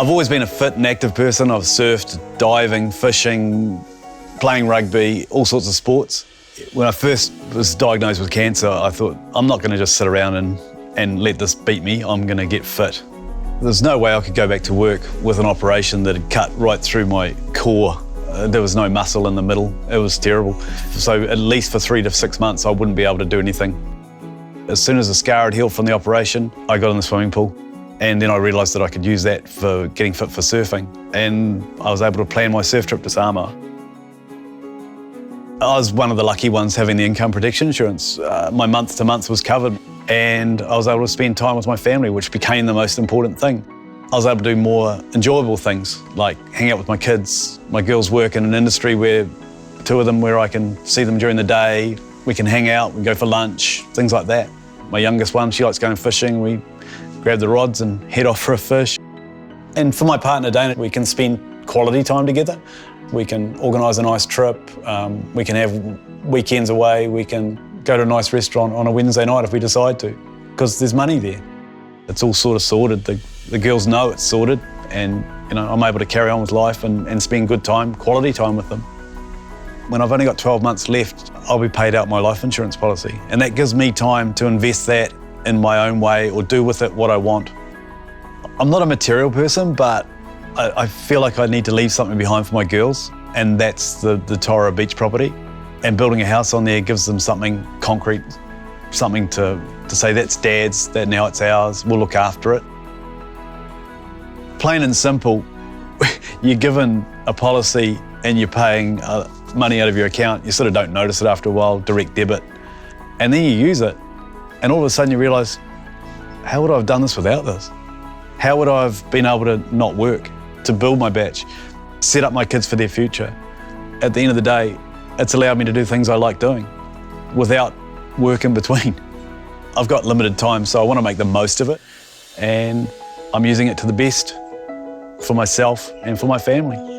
I've always been a fit and active person. I've surfed, diving, fishing, playing rugby, all sorts of sports. When I first was diagnosed with cancer, I thought, I'm not going to just sit around and let this beat me. I'm going to get fit. There's no way I could go back to work with an operation that had cut right through my core. There was no muscle in the middle. It was terrible. So at least for 3 to 6 months, I wouldn't be able to do anything. As soon as the scar had healed from the operation, I got in the swimming pool. And then I realised that I could use that for getting fit for surfing. And I was able to plan my surf trip to Samoa. I was one of the lucky ones having the income protection insurance. My month to month was covered, and I was able to spend time with my family, which became the most important thing. I was able to do more enjoyable things, like hang out with my kids. My girls work in an industry where 2 of them where I can see them during the day. We can hang out, we go for lunch, things like that. My youngest one, she likes going fishing. We grab the rods and head off for a fish. And for my partner, Dana, we can spend quality time together. We can organise a nice trip. We can have weekends away. We can go to a nice restaurant on a Wednesday night if we decide to, because there's money there. It's all sort of sorted. The girls know it's sorted, and I'm able to carry on with life and spend good time, quality time with them. When I've only got 12 months left, I'll be paid out my life insurance policy, and that gives me time to invest that in my own way or do with it what I want. I'm not a material person, but I feel like I need to leave something behind for my girls, and that's the Tora beach property. And building a house on there gives them something concrete, something to say that's Dad's, that now it's ours, we'll look after it. Plain and simple, you're given a policy and you're paying money out of your account, you sort of don't notice it after a while, direct debit, and then you use it. And all of a sudden you realise, how would I have done this without this? How would I have been able to not work, to build my batch, set up my kids for their future? At the end of the day, it's allowed me to do things I like doing without work in between. I've got limited time, so I want to make the most of it, and I'm using it to the best for myself and for my family.